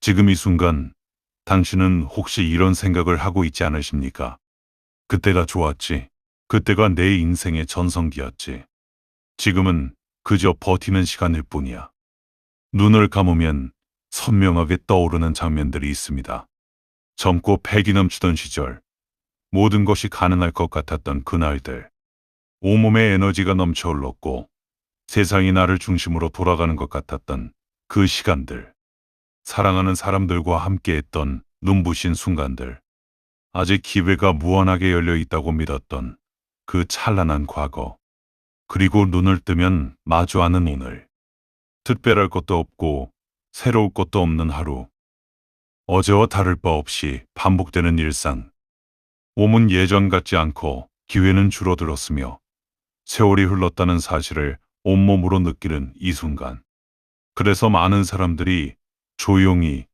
지금 이 순간 당신은 혹시 이런 생각을 하고 있지 않으십니까? 그때가 좋았지. 그때가 내 인생의 전성기였지. 지금은 그저 버티는 시간일 뿐이야. 눈을 감으면 선명하게 떠오르는 장면들이 있습니다. 젊고 패기 넘치던 시절, 모든 것이 가능할 것 같았던 그날들. 온몸에 에너지가 넘쳐 흘렀고 세상이 나를 중심으로 돌아가는 것 같았던 그 시간들. 사랑하는 사람들과 함께했던 눈부신 순간들. 아직 기회가 무한하게 열려 있다고 믿었던 그 찬란한 과거. 그리고 눈을 뜨면 마주하는 오늘. 특별할 것도 없고 새로울 것도 없는 하루. 어제와 다를 바 없이 반복되는 일상. 몸은 예전 같지 않고 기회는 줄어들었으며 세월이 흘렀다는 사실을 온몸으로 느끼는 이 순간. 그래서 많은 사람들이 조용히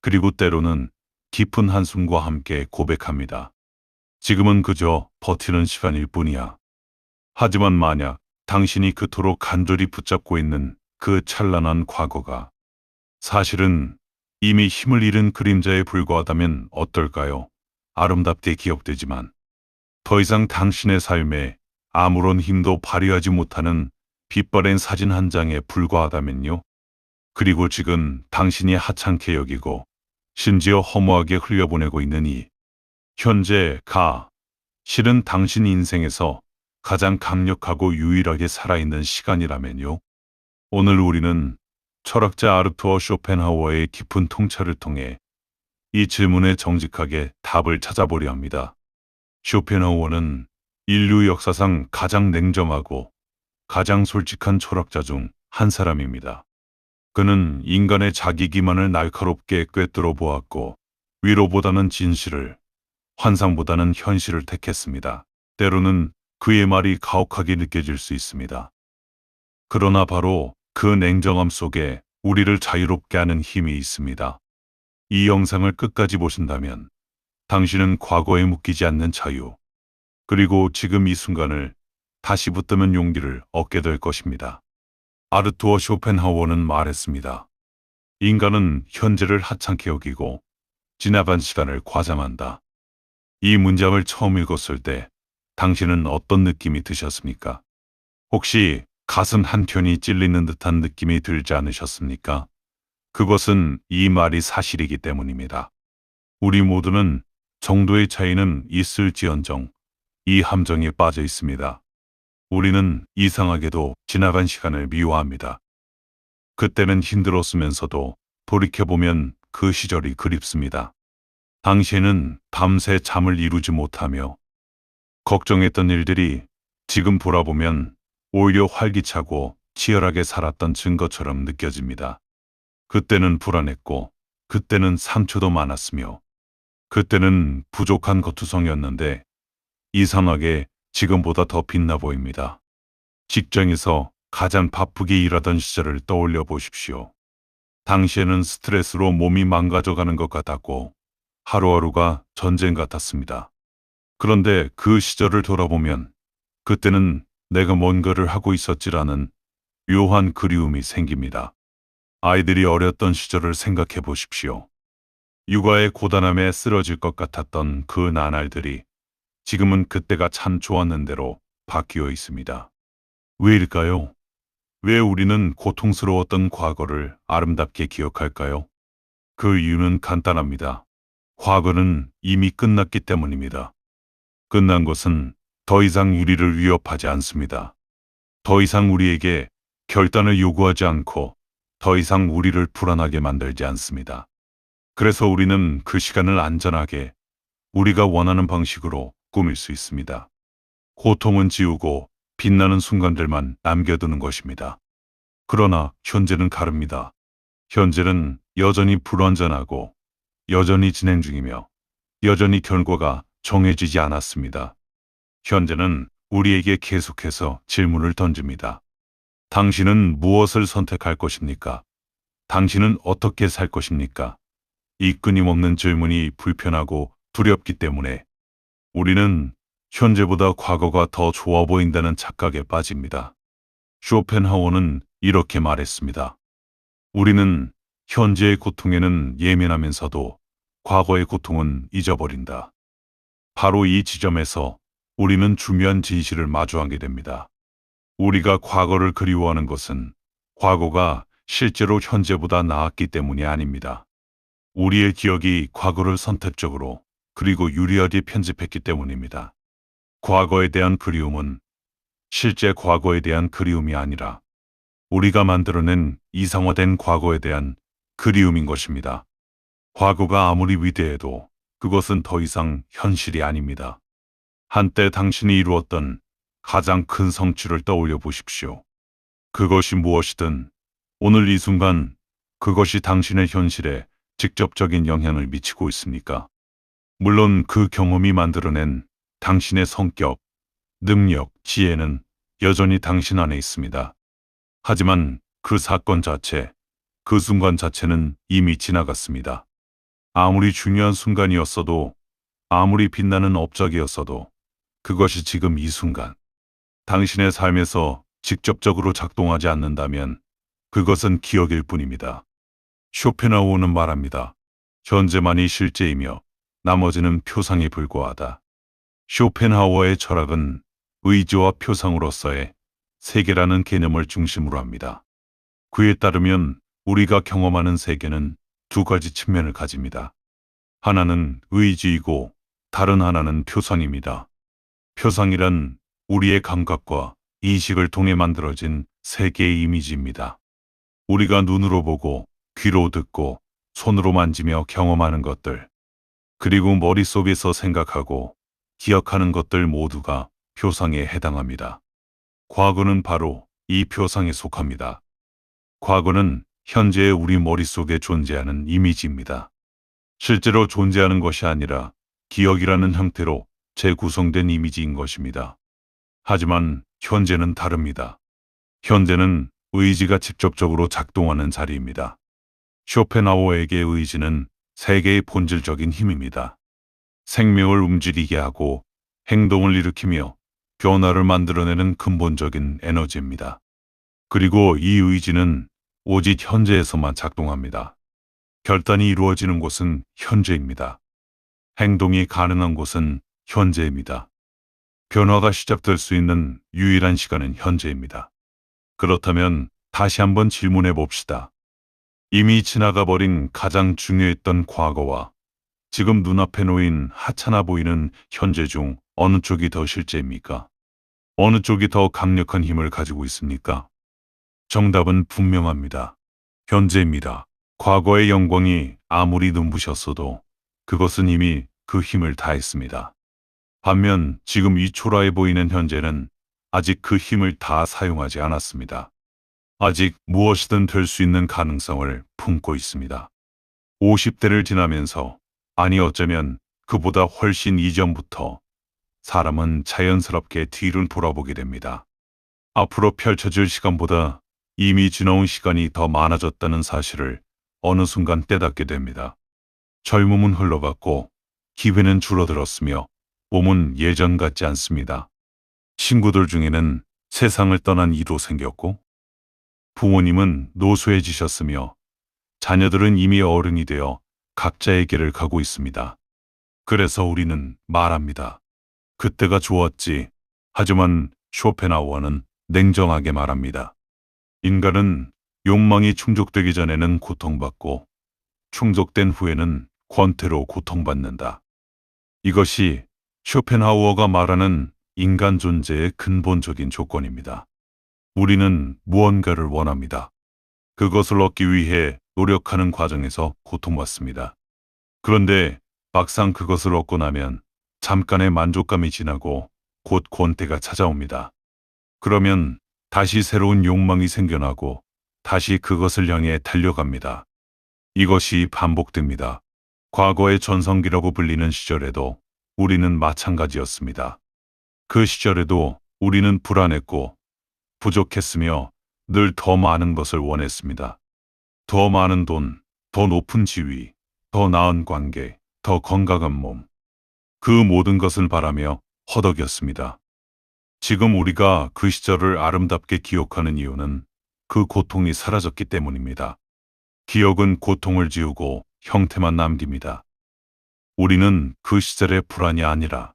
그리고 때로는 깊은 한숨과 함께 고백합니다. 지금은 그저 버티는 시간일 뿐이야. 하지만 만약 당신이 그토록 간절히 붙잡고 있는 그 찬란한 과거가 사실은 이미 힘을 잃은 그림자에 불과하다면 어떨까요? 아름답게 기억되지만 더 이상 당신의 삶에 아무런 힘도 발휘하지 못하는 빛바랜 사진 한 장에 불과하다면요? 그리고 지금 당신이 하찮게 여기고 심지어 허무하게 흘려보내고 있는 이 현재가 실은 당신 인생에서 가장 강력하고 유일하게 살아있는 시간이라면요? 오늘 우리는 철학자 아르투어 쇼펜하우어의 깊은 통찰을 통해 이 질문에 정직하게 답을 찾아보려 합니다. 쇼펜하우어는 인류 역사상 가장 냉정하고 가장 솔직한 철학자 중 한 사람입니다. 그는 인간의 자기 기만을 날카롭게 꿰뚫어 보았고 위로보다는 진실을, 환상보다는 현실을 택했습니다. 때로는 그의 말이 가혹하게 느껴질 수 있습니다. 그러나 바로 그 냉정함 속에 우리를 자유롭게 하는 힘이 있습니다. 이 영상을 끝까지 보신다면 당신은 과거에 묶이지 않는 자유, 그리고 지금 이 순간을 다시 붙드는 용기를 얻게 될 것입니다. 아르투어 쇼펜하우어는 말했습니다. 인간은 현재를 하찮게 여기고 지나간 시간을 과장한다. 이 문장을 처음 읽었을 때 당신은 어떤 느낌이 드셨습니까? 혹시 가슴 한켠이 찔리는 듯한 느낌이 들지 않으셨습니까? 그것은 이 말이 사실이기 때문입니다. 우리 모두는 정도의 차이는 있을지언정 이 함정에 빠져 있습니다. 우리는 이상하게도 지나간 시간을 미워합니다. 그때는 힘들었으면서도 돌이켜보면 그 시절이 그립습니다. 당시에는 밤새 잠을 이루지 못하며 걱정했던 일들이 지금 돌아보면 오히려 활기차고 치열하게 살았던 증거처럼 느껴집니다. 그때는 불안했고 그때는 상처도 많았으며 그때는 부족한 것투성이었는데 이상하게 지금보다 더 빛나 보입니다. 직장에서 가장 바쁘게 일하던 시절을 떠올려 보십시오. 당시에는 스트레스로 몸이 망가져가는 것 같았고 하루하루가 전쟁 같았습니다. 그런데 그 시절을 돌아보면 그때는 내가 뭔가를 하고 있었지라는 묘한 그리움이 생깁니다. 아이들이 어렸던 시절을 생각해 보십시오. 육아의 고단함에 쓰러질 것 같았던 그 나날들이 지금은 그때가 참 좋았는데로 바뀌어 있습니다. 왜일까요? 왜 우리는 고통스러웠던 과거를 아름답게 기억할까요? 그 이유는 간단합니다. 과거는 이미 끝났기 때문입니다. 끝난 것은 더 이상 우리를 위협하지 않습니다. 더 이상 우리에게 결단을 요구하지 않고 더 이상 우리를 불안하게 만들지 않습니다. 그래서 우리는 그 시간을 안전하게 우리가 원하는 방식으로 꾸밀 수 있습니다. 고통은 지우고 빛나는 순간들만 남겨두는 것입니다. 그러나 현재는 다릅니다. 현재는 여전히 불완전하고 여전히 진행 중이며 여전히 결과가 정해지지 않았습니다. 현재는 우리에게 계속해서 질문을 던집니다. 당신은 무엇을 선택할 것입니까? 당신은 어떻게 살 것입니까? 이 끊임없는 질문이 불편하고 두렵기 때문에 우리는 현재보다 과거가 더 좋아 보인다는 착각에 빠집니다. 쇼펜하우어는 이렇게 말했습니다. 우리는 현재의 고통에는 예민하면서도 과거의 고통은 잊어버린다. 바로 이 지점에서 우리는 중요한 진실을 마주하게 됩니다. 우리가 과거를 그리워하는 것은 과거가 실제로 현재보다 나았기 때문이 아닙니다. 우리의 기억이 과거를 선택적으로 그리고 유리하게 편집했기 때문입니다. 과거에 대한 그리움은 실제 과거에 대한 그리움이 아니라 우리가 만들어낸 이상화된 과거에 대한 그리움인 것입니다. 과거가 아무리 위대해도 그것은 더 이상 현실이 아닙니다. 한때 당신이 이루었던 가장 큰 성취를 떠올려 보십시오. 그것이 무엇이든 오늘 이 순간 그것이 당신의 현실에 직접적인 영향을 미치고 있습니까? 물론 그 경험이 만들어낸 당신의 성격, 능력, 지혜는 여전히 당신 안에 있습니다. 하지만 그 사건 자체, 그 순간 자체는 이미 지나갔습니다. 아무리 중요한 순간이었어도, 아무리 빛나는 업적이었어도 그것이 지금 이 순간 당신의 삶에서 직접적으로 작동하지 않는다면 그것은 기억일 뿐입니다. 쇼펜하우어는 말합니다. 현재만이 실제이며 나머지는 표상에 불과하다. 쇼펜하우어의 철학은 의지와 표상으로서의 세계라는 개념을 중심으로 합니다. 그에 따르면 우리가 경험하는 세계는 두 가지 측면을 가집니다. 하나는 의지이고 다른 하나는 표상입니다. 표상이란 우리의 감각과 이식을 통해 만들어진 세계의 이미지입니다. 우리가 눈으로 보고 귀로 듣고 손으로 만지며 경험하는 것들, 그리고 머릿속에서 생각하고 기억하는 것들 모두가 표상에 해당합니다. 과거는 바로 이 표상에 속합니다. 과거는 현재의 우리 머릿속에 존재하는 이미지입니다. 실제로 존재하는 것이 아니라 기억이라는 형태로 재구성된 이미지인 것입니다. 하지만 현재는 다릅니다. 현재는 의지가 직접적으로 작동하는 자리입니다. 쇼펜하우어에게 의지는 세계의 본질적인 힘입니다. 생명을 움직이게 하고 행동을 일으키며 변화를 만들어내는 근본적인 에너지입니다. 그리고 이 의지는 오직 현재에서만 작동합니다. 결단이 이루어지는 곳은 현재입니다. 행동이 가능한 곳은 현재입니다. 변화가 시작될 수 있는 유일한 시간은 현재입니다. 그렇다면 다시 한번 질문해 봅시다. 이미 지나가 버린 가장 중요했던 과거와 지금 눈앞에 놓인 하찮아 보이는 현재 중 어느 쪽이 더 실제입니까? 어느 쪽이 더 강력한 힘을 가지고 있습니까? 정답은 분명합니다. 현재입니다. 과거의 영광이 아무리 눈부셨어도 그것은 이미 그 힘을 다했습니다. 반면 지금 이 초라해 보이는 현재는 아직 그 힘을 다 사용하지 않았습니다. 아직 무엇이든 될 수 있는 가능성을 품고 있습니다. 50대를 지나면서, 아니 어쩌면 그보다 훨씬 이전부터 사람은 자연스럽게 뒤를 돌아보게 됩니다. 앞으로 펼쳐질 시간보다 이미 지나온 시간이 더 많아졌다는 사실을 어느 순간 깨닫게 됩니다. 젊음은 흘러갔고 기회는 줄어들었으며 몸은 예전 같지 않습니다. 친구들 중에는 세상을 떠난 이도 생겼고 부모님은 노쇠해지셨으며 자녀들은 이미 어른이 되어 각자의 길을 가고 있습니다. 그래서 우리는 말합니다. 그때가 좋았지. 하지만 쇼펜하우어는 냉정하게 말합니다. 인간은 욕망이 충족되기 전에는 고통받고 충족된 후에는 권태로 고통받는다. 이것이 쇼펜하우어가 말하는 인간 존재의 근본적인 조건입니다. 우리는 무언가를 원합니다. 그것을 얻기 위해 노력하는 과정에서 고통받습니다. 그런데 막상 그것을 얻고 나면 잠깐의 만족감이 지나고 곧 권태가 찾아옵니다. 그러면 다시 새로운 욕망이 생겨나고 다시 그것을 향해 달려갑니다. 이것이 반복됩니다. 과거의 전성기라고 불리는 시절에도 우리는 마찬가지였습니다. 그 시절에도 우리는 불안했고 부족했으며 늘 더 많은 것을 원했습니다. 더 많은 돈, 더 높은 지위, 더 나은 관계, 더 건강한 몸. 그 모든 것을 바라며 허덕였습니다. 지금 우리가 그 시절을 아름답게 기억하는 이유는 그 고통이 사라졌기 때문입니다. 기억은 고통을 지우고 형태만 남깁니다. 우리는 그 시절의 불안이 아니라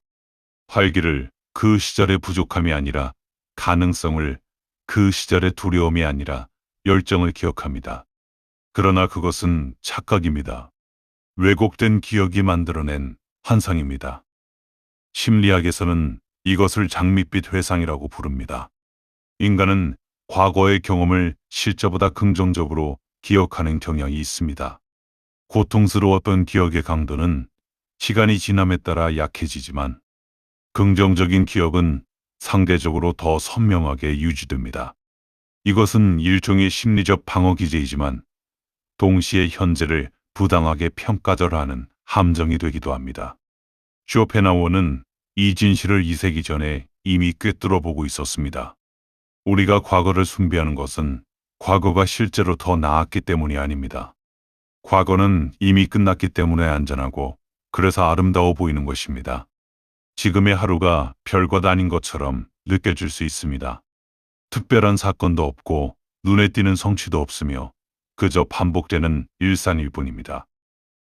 활기를, 그 시절의 부족함이 아니라 가능성을, 그 시절의 두려움이 아니라 열정을 기억합니다. 그러나 그것은 착각입니다. 왜곡된 기억이 만들어낸 환상입니다. 심리학에서는 이것을 장밋빛 회상이라고 부릅니다. 인간은 과거의 경험을 실제보다 긍정적으로 기억하는 경향이 있습니다. 고통스러웠던 기억의 강도는 시간이 지남에 따라 약해지지만 긍정적인 기억은 상대적으로 더 선명하게 유지됩니다. 이것은 일종의 심리적 방어 기제이지만 동시에 현재를 부당하게 평가절하는 함정이 되기도 합니다. 쇼펜하우어는 이 진실을 2세기 전에 이미 꿰뚫어 보고 있었습니다. 우리가 과거를 숭배하는 것은 과거가 실제로 더 나았기 때문이 아닙니다. 과거는 이미 끝났기 때문에 안전하고 그래서 아름다워 보이는 것입니다. 지금의 하루가 별것 아닌 것처럼 느껴질 수 있습니다. 특별한 사건도 없고 눈에 띄는 성취도 없으며 그저 반복되는 일상일 뿐입니다.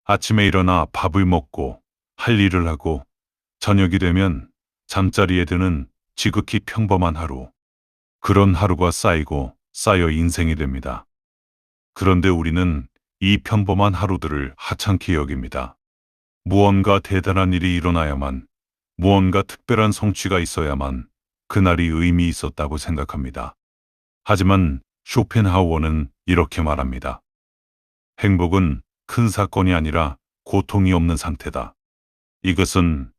아침에 일어나 밥을 먹고 할 일을 하고 저녁이 되면 잠자리에 드는 지극히 평범한 하루. 그런 하루가 쌓이고 쌓여 인생이 됩니다. 그런데 우리는 이 평범한 하루들을 하찮게 여깁니다. 무언가 대단한 일이 일어나야만, 무언가 특별한 성취가 있어야만 그날이 의미 있었다고 생각합니다. 하지만 쇼펜하우어는 이렇게 말합니다. 행복은 큰 사건이 아니라 고통이 없는 상태다. 이것은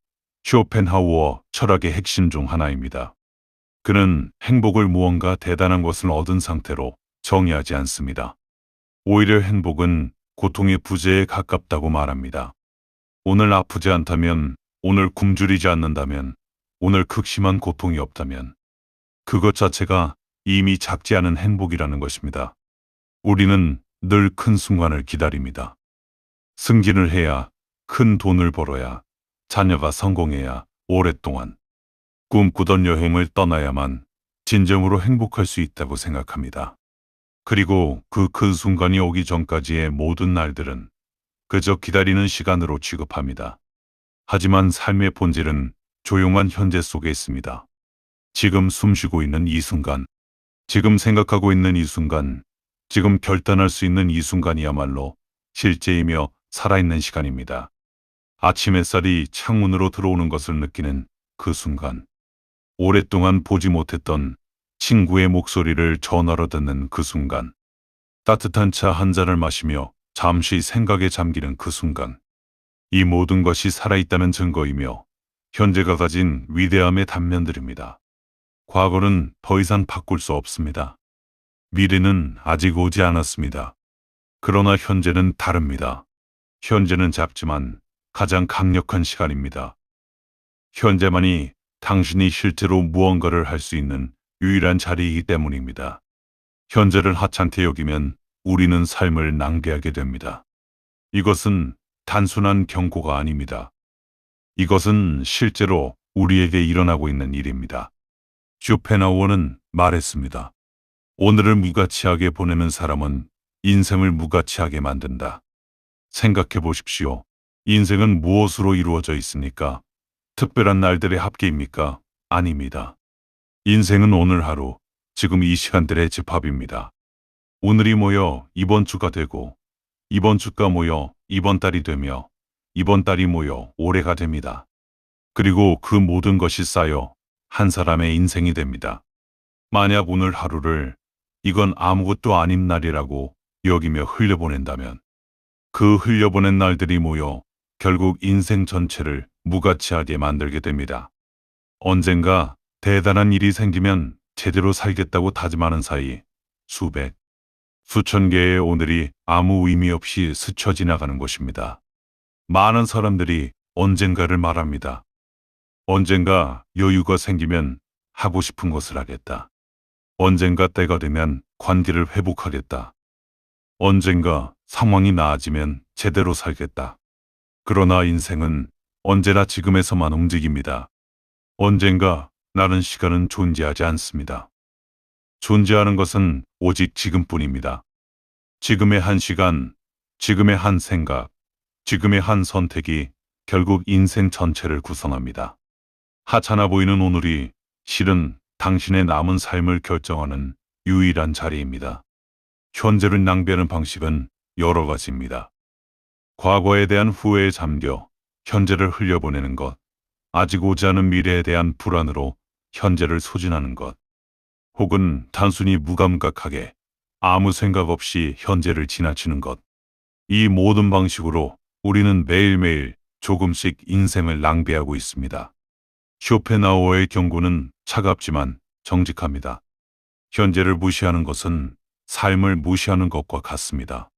쇼펜하우어 철학의 핵심 중 하나입니다. 그는 행복을 무언가 대단한 것을 얻은 상태로 정의하지 않습니다. 오히려 행복은 고통의 부재에 가깝다고 말합니다. 오늘 아프지 않다면, 오늘 굶주리지 않는다면, 오늘 극심한 고통이 없다면 그것 자체가 이미 작지 않은 행복이라는 것입니다. 우리는 늘 큰 순간을 기다립니다. 승진을 해야, 큰 돈을 벌어야, 자녀가 성공해야, 오랫동안 꿈꾸던 여행을 떠나야만 진정으로 행복할 수 있다고 생각합니다. 그리고 그 큰 순간이 오기 전까지의 모든 날들은 그저 기다리는 시간으로 취급합니다. 하지만 삶의 본질은 조용한 현재 속에 있습니다. 지금 숨쉬고 있는 이 순간, 지금 생각하고 있는 이 순간, 지금 결단할 수 있는 이 순간이야말로 실제이며 살아있는 시간입니다. 아침 햇살이 창문으로 들어오는 것을 느끼는 그 순간, 오랫동안 보지 못했던 친구의 목소리를 전화로 듣는 그 순간, 따뜻한 차 한 잔을 마시며 잠시 생각에 잠기는 그 순간, 이 모든 것이 살아있다는 증거이며 현재가 가진 위대함의 단면들입니다. 과거는 더 이상 바꿀 수 없습니다. 미래는 아직 오지 않았습니다. 그러나 현재는 다릅니다. 현재는 작지만 가장 강력한 시간입니다. 현재만이 당신이 실제로 무언가를 할 수 있는 유일한 자리이기 때문입니다. 현재를 하찮게 여기면 우리는 삶을 낭비하게 됩니다. 이것은 단순한 경고가 아닙니다. 이것은 실제로 우리에게 일어나고 있는 일입니다. 쇼펜하우어는 말했습니다. 오늘을 무가치하게 보내는 사람은 인생을 무가치하게 만든다. 생각해 보십시오. 인생은 무엇으로 이루어져 있습니까? 특별한 날들의 합계입니까? 아닙니다. 인생은 오늘 하루, 지금 이 시간들의 집합입니다. 오늘이 모여 이번 주가 되고, 이번 주가 모여 이번 달이 되며, 이번 달이 모여 올해가 됩니다. 그리고 그 모든 것이 쌓여 한 사람의 인생이 됩니다. 만약 오늘 하루를 이건 아무것도 아닌 날이라고 여기며 흘려보낸다면 그 흘려보낸 날들이 모여 결국 인생 전체를 무가치하게 만들게 됩니다. 언젠가 대단한 일이 생기면 제대로 살겠다고 다짐하는 사이 수백, 수천 개의 오늘이 아무 의미 없이 스쳐 지나가는 것입니다. 많은 사람들이 언젠가를 말합니다. 언젠가 여유가 생기면 하고 싶은 것을 하겠다. 언젠가 때가 되면 관계를 회복하겠다. 언젠가 상황이 나아지면 제대로 살겠다. 그러나 인생은 언제나 지금에서만 움직입니다. 언젠가 나는 시간은 존재하지 않습니다. 존재하는 것은 오직 지금뿐입니다. 지금의 한 시간, 지금의 한 생각, 지금의 한 선택이 결국 인생 전체를 구성합니다. 하찮아 보이는 오늘이 실은 당신의 남은 삶을 결정하는 유일한 자리입니다. 현재를 낭비하는 방식은 여러 가지입니다. 과거에 대한 후회에 잠겨 현재를 흘려보내는 것, 아직 오지 않은 미래에 대한 불안으로 현재를 소진하는 것, 혹은 단순히 무감각하게 아무 생각 없이 현재를 지나치는 것. 이 모든 방식으로 우리는 매일매일 조금씩 인생을 낭비하고 있습니다. 쇼펜하우어의 경고는 차갑지만 정직합니다. 현재를 무시하는 것은 삶을 무시하는 것과 같습니다.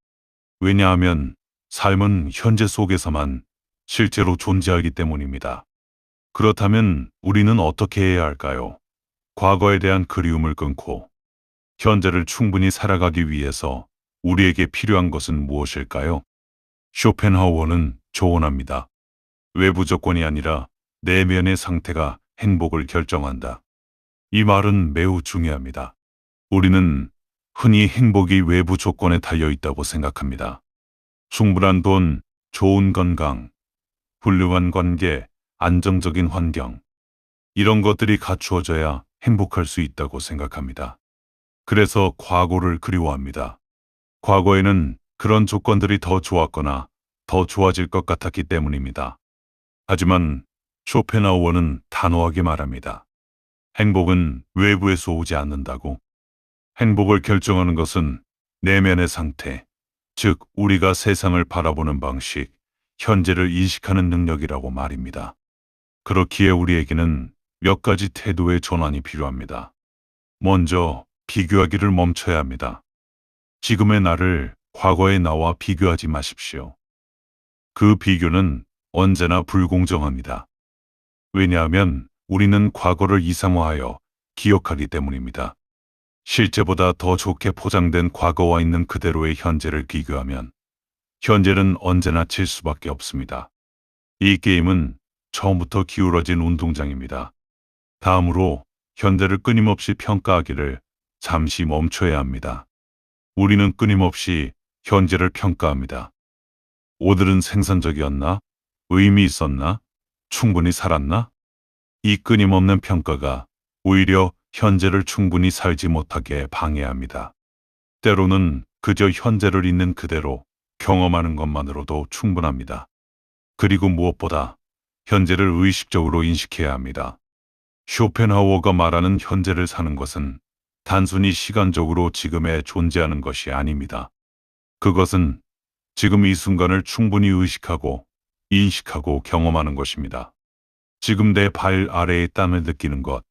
왜냐하면 삶은 현재 속에서만 실제로 존재하기 때문입니다. 그렇다면 우리는 어떻게 해야 할까요? 과거에 대한 그리움을 끊고 현재를 충분히 살아가기 위해서 우리에게 필요한 것은 무엇일까요? 쇼펜하우어는 조언합니다. 외부 조건이 아니라 내면의 상태가 행복을 결정한다. 이 말은 매우 중요합니다. 우리는 흔히 행복이 외부 조건에 달려 있다고 생각합니다. 충분한 돈, 좋은 건강, 훌륭한 관계, 안정적인 환경. 이런 것들이 갖추어져야 행복할 수 있다고 생각합니다. 그래서 과거를 그리워합니다. 과거에는 그런 조건들이 더 좋았거나 더 좋아질 것 같았기 때문입니다. 하지만 쇼펜하우어는 단호하게 말합니다. 행복은 외부에서 오지 않는다고. 행복을 결정하는 것은 내면의 상태, 즉 우리가 세상을 바라보는 방식, 현재를 인식하는 능력이라고 말입니다. 그렇기에 우리에게는 몇 가지 태도의 전환이 필요합니다. 먼저 비교하기를 멈춰야 합니다. 지금의 나를 과거의 나와 비교하지 마십시오. 그 비교는 언제나 불공정합니다. 왜냐하면 우리는 과거를 이상화하여 기억하기 때문입니다. 실제보다 더 좋게 포장된 과거와 있는 그대로의 현재를 비교하면 현재는 언제나 질 수밖에 없습니다. 이 게임은 처음부터 기울어진 운동장입니다. 다음으로 현재를 끊임없이 평가하기를 잠시 멈춰야 합니다. 우리는 끊임없이 현재를 평가합니다. 오늘은 생산적이었나? 의미 있었나? 충분히 살았나? 이 끊임없는 평가가 오히려 현재를 충분히 살지 못하게 방해합니다. 때로는 그저 현재를 있는 그대로 경험하는 것만으로도 충분합니다. 그리고 무엇보다 현재를 의식적으로 인식해야 합니다. 쇼펜하우어가 말하는 현재를 사는 것은 단순히 시간적으로 지금에 존재하는 것이 아닙니다. 그것은 지금 이 순간을 충분히 의식하고 인식하고 경험하는 것입니다. 지금 내 발 아래의 땀을 느끼는 것,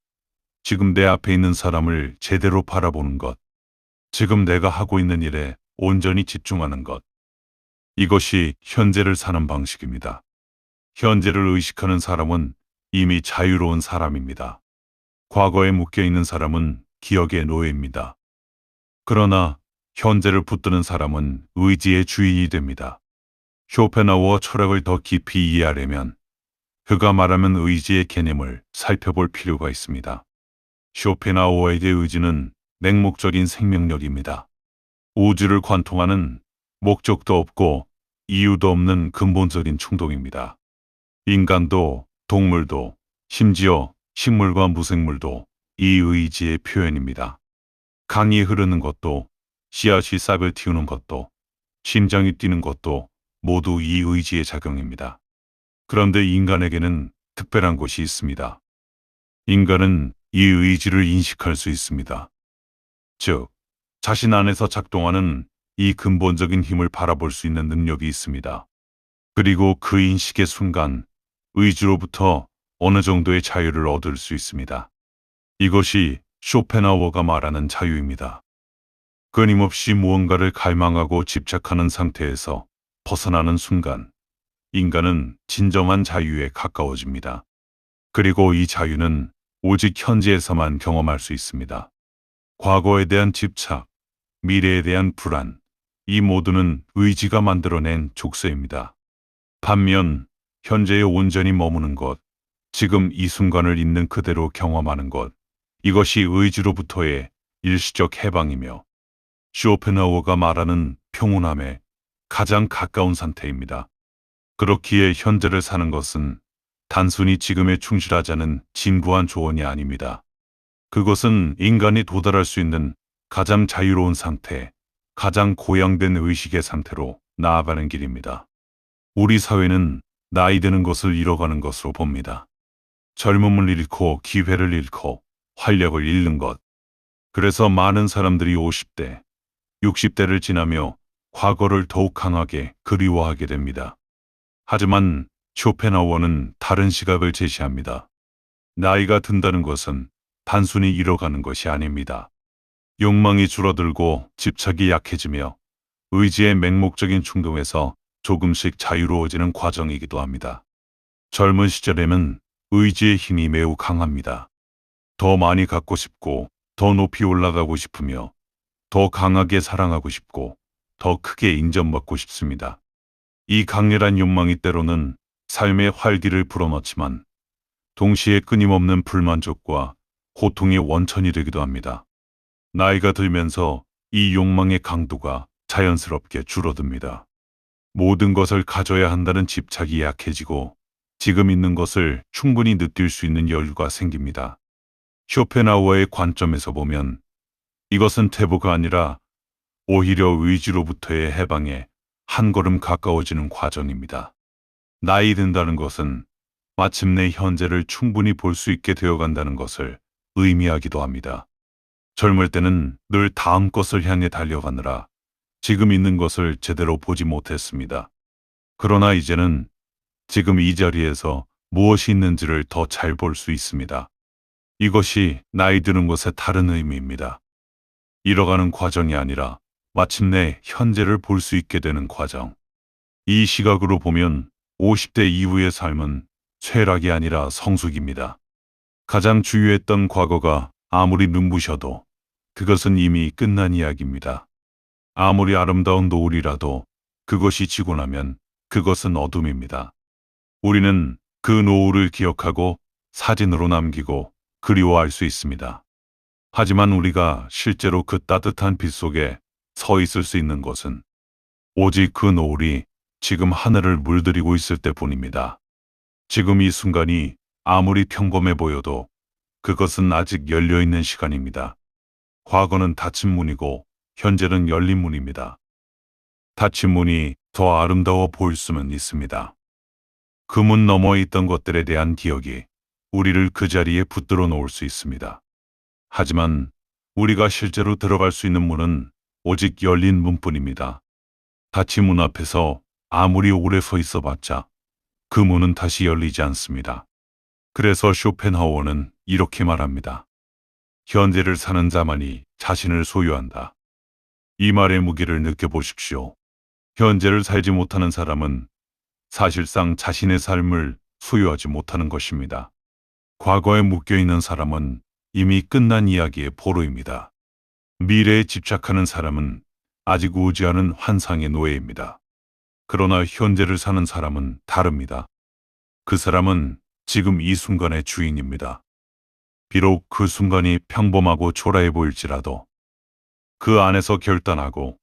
지금 내 앞에 있는 사람을 제대로 바라보는 것, 지금 내가 하고 있는 일에 온전히 집중하는 것. 이것이 현재를 사는 방식입니다. 현재를 의식하는 사람은 이미 자유로운 사람입니다. 과거에 묶여있는 사람은 기억의 노예입니다. 그러나 현재를 붙드는 사람은 의지의 주인이 됩니다. 쇼펜하우어 철학을 더 깊이 이해하려면 그가 말하는 의지의 개념을 살펴볼 필요가 있습니다. 쇼펜하우어에게 의지는 맹목적인 생명력입니다. 우주를 관통하는 목적도 없고 이유도 없는 근본적인 충동입니다. 인간도 동물도 심지어 식물과 무생물도 이 의지의 표현입니다. 강이 흐르는 것도 씨앗이 싹을 틔우는 것도 심장이 뛰는 것도 모두 이 의지의 작용입니다. 그런데 인간에게는 특별한 것이 있습니다. 인간은 이 의지를 인식할 수 있습니다. 즉, 자신 안에서 작동하는 이 근본적인 힘을 바라볼 수 있는 능력이 있습니다. 그리고 그 인식의 순간 의지로부터 어느 정도의 자유를 얻을 수 있습니다. 이것이 쇼펜하우어가 말하는 자유입니다. 끊임없이 무언가를 갈망하고 집착하는 상태에서 벗어나는 순간 인간은 진정한 자유에 가까워집니다. 그리고 이 자유는 오직 현재에서만 경험할 수 있습니다. 과거에 대한 집착, 미래에 대한 불안, 이 모두는 의지가 만들어낸 족쇄입니다. 반면 현재에 온전히 머무는 것, 지금 이 순간을 있는 그대로 경험하는 것, 이것이 의지로부터의 일시적 해방이며 쇼펜하우어가 말하는 평온함에 가장 가까운 상태입니다. 그렇기에 현재를 사는 것은 단순히 지금에 충실하자는 진부한 조언이 아닙니다. 그것은 인간이 도달할 수 있는 가장 자유로운 상태, 가장 고양된 의식의 상태로 나아가는 길입니다. 우리 사회는 나이 드는 것을 잃어가는 것으로 봅니다. 젊음을 잃고 기회를 잃고 활력을 잃는 것. 그래서 많은 사람들이 50대, 60대를 지나며 과거를 더욱 강하게 그리워하게 됩니다. 하지만 쇼펜하우어는 다른 시각을 제시합니다. 나이가 든다는 것은 단순히 잃어가는 것이 아닙니다. 욕망이 줄어들고 집착이 약해지며 의지의 맹목적인 충동에서 조금씩 자유로워지는 과정이기도 합니다. 젊은 시절에는 의지의 힘이 매우 강합니다. 더 많이 갖고 싶고, 더 높이 올라가고 싶으며, 더 강하게 사랑하고 싶고, 더 크게 인정받고 싶습니다. 이 강렬한 욕망이 때로는 삶의 활기를 불어넣지만, 동시에 끊임없는 불만족과 고통의 원천이 되기도 합니다. 나이가 들면서 이 욕망의 강도가 자연스럽게 줄어듭니다. 모든 것을 가져야 한다는 집착이 약해지고 지금 있는 것을 충분히 느낄 수 있는 여유가 생깁니다. 쇼펜하우어의 관점에서 보면 이것은 퇴보가 아니라 오히려 의지로부터의 해방에 한 걸음 가까워지는 과정입니다. 나이 든다는 것은 마침내 현재를 충분히 볼 수 있게 되어간다는 것을 의미하기도 합니다. 젊을 때는 늘 다음 것을 향해 달려가느라 지금 있는 것을 제대로 보지 못했습니다. 그러나 이제는 지금 이 자리에서 무엇이 있는지를 더 잘 볼 수 있습니다. 이것이 나이 드는 것의 다른 의미입니다. 잃어가는 과정이 아니라 마침내 현재를 볼 수 있게 되는 과정. 이 시각으로 보면 50대 이후의 삶은 쇠락이 아니라 성숙입니다. 가장 주요했던 과거가 아무리 눈부셔도 그것은 이미 끝난 이야기입니다. 아무리 아름다운 노을이라도 그것이 지고 나면 그것은 어둠입니다. 우리는 그 노을을 기억하고 사진으로 남기고 그리워할 수 있습니다. 하지만 우리가 실제로 그 따뜻한 빛 속에 서 있을 수 있는 것은 오직 그 노을이 지금 하늘을 물들이고 있을 때뿐입니다. 지금 이 순간이 아무리 평범해 보여도 그것은 아직 열려있는 시간입니다. 과거는 닫힌 문이고 현재는 열린 문입니다. 닫힌 문이 더 아름다워 보일 수는 있습니다. 그 문 너머에 있던 것들에 대한 기억이 우리를 그 자리에 붙들어 놓을 수 있습니다. 하지만 우리가 실제로 들어갈 수 있는 문은 오직 열린 문뿐입니다. 닫힌 문 앞에서 아무리 오래 서 있어봤자 그 문은 다시 열리지 않습니다. 그래서 쇼펜하우어는 이렇게 말합니다. 현재를 사는 자만이 자신을 소유한다. 이 말의 무게를 느껴보십시오. 현재를 살지 못하는 사람은 사실상 자신의 삶을 소유하지 못하는 것입니다. 과거에 묶여있는 사람은 이미 끝난 이야기의 포로입니다. 미래에 집착하는 사람은 아직 오지 않은 환상의 노예입니다. 그러나 현재를 사는 사람은 다릅니다. 그 사람은 지금 이 순간의 주인입니다. 비록 그 순간이 평범하고 초라해 보일지라도 그 안에서 결단하고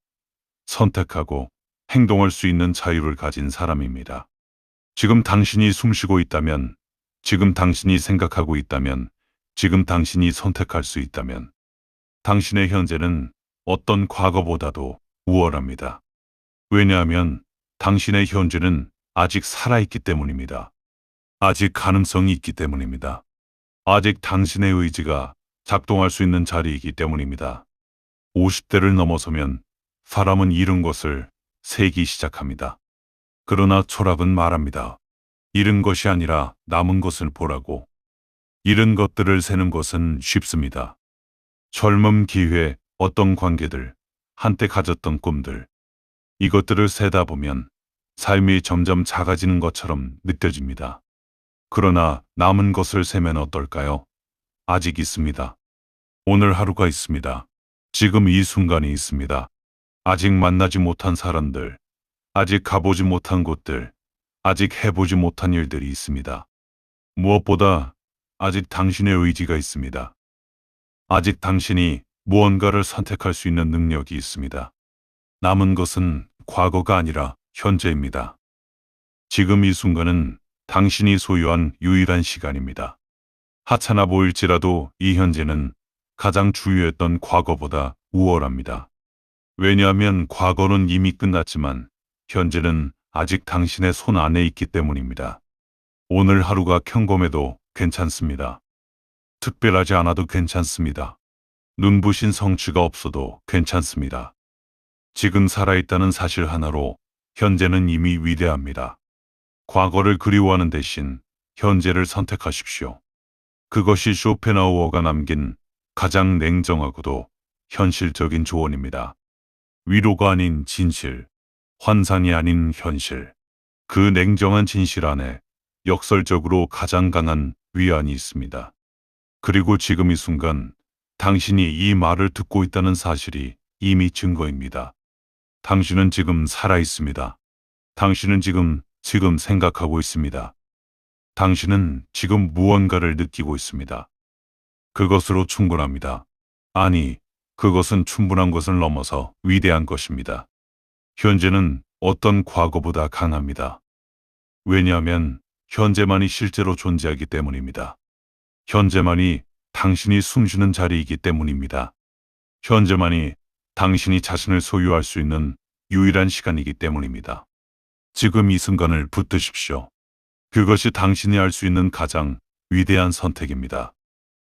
선택하고 행동할 수 있는 자유를 가진 사람입니다. 지금 당신이 숨쉬고 있다면, 지금 당신이 생각하고 있다면, 지금 당신이 선택할 수 있다면 당신의 현재는 어떤 과거보다도 우월합니다. 왜냐하면 당신의 현재는 아직 살아있기 때문입니다. 아직 가능성이 있기 때문입니다. 아직 당신의 의지가 작동할 수 있는 자리이기 때문입니다. 50대를 넘어서면 사람은 잃은 것을 세기 시작합니다. 그러나 철학은 말합니다. 잃은 것이 아니라 남은 것을 보라고. 잃은 것들을 세는 것은 쉽습니다. 젊음, 기회, 어떤 관계들, 한때 가졌던 꿈들, 이것들을 세다 보면 삶이 점점 작아지는 것처럼 느껴집니다. 그러나 남은 것을 세면 어떨까요? 아직 있습니다. 오늘 하루가 있습니다. 지금 이 순간이 있습니다. 아직 만나지 못한 사람들, 아직 가보지 못한 곳들, 아직 해보지 못한 일들이 있습니다. 무엇보다 아직 당신의 의지가 있습니다. 아직 당신이 무언가를 선택할 수 있는 능력이 있습니다. 남은 것은 과거가 아니라 현재입니다. 지금 이 순간은 당신이 소유한 유일한 시간입니다. 하찮아 보일지라도 이 현재는 가장 중요했던 과거보다 우월합니다. 왜냐하면 과거는 이미 끝났지만 현재는 아직 당신의 손 안에 있기 때문입니다. 오늘 하루가 평범해도 괜찮습니다. 특별하지 않아도 괜찮습니다. 눈부신 성취가 없어도 괜찮습니다. 지금 살아있다는 사실 하나로 현재는 이미 위대합니다. 과거를 그리워하는 대신 현재를 선택하십시오. 그것이 쇼펜하우어가 남긴 가장 냉정하고도 현실적인 조언입니다. 위로가 아닌 진실, 환상이 아닌 현실. 그 냉정한 진실 안에 역설적으로 가장 강한 위안이 있습니다. 그리고 지금 이 순간 당신이 이 말을 듣고 있다는 사실이 이미 증거입니다. 당신은 지금 살아 있습니다. 당신은 지금 생각하고 있습니다. 당신은 지금 무언가를 느끼고 있습니다. 그것으로 충분합니다. 아니, 그것은 충분한 것을 넘어서 위대한 것입니다. 현재는 어떤 과거보다 강합니다. 왜냐하면 현재만이 실제로 존재하기 때문입니다. 현재만이 당신이 숨쉬는 자리이기 때문입니다. 현재만이 당신이 자신을 소유할 수 있는 유일한 시간이기 때문입니다. 지금 이 순간을 붙드십시오. 그것이 당신이 할 수 있는 가장 위대한 선택입니다.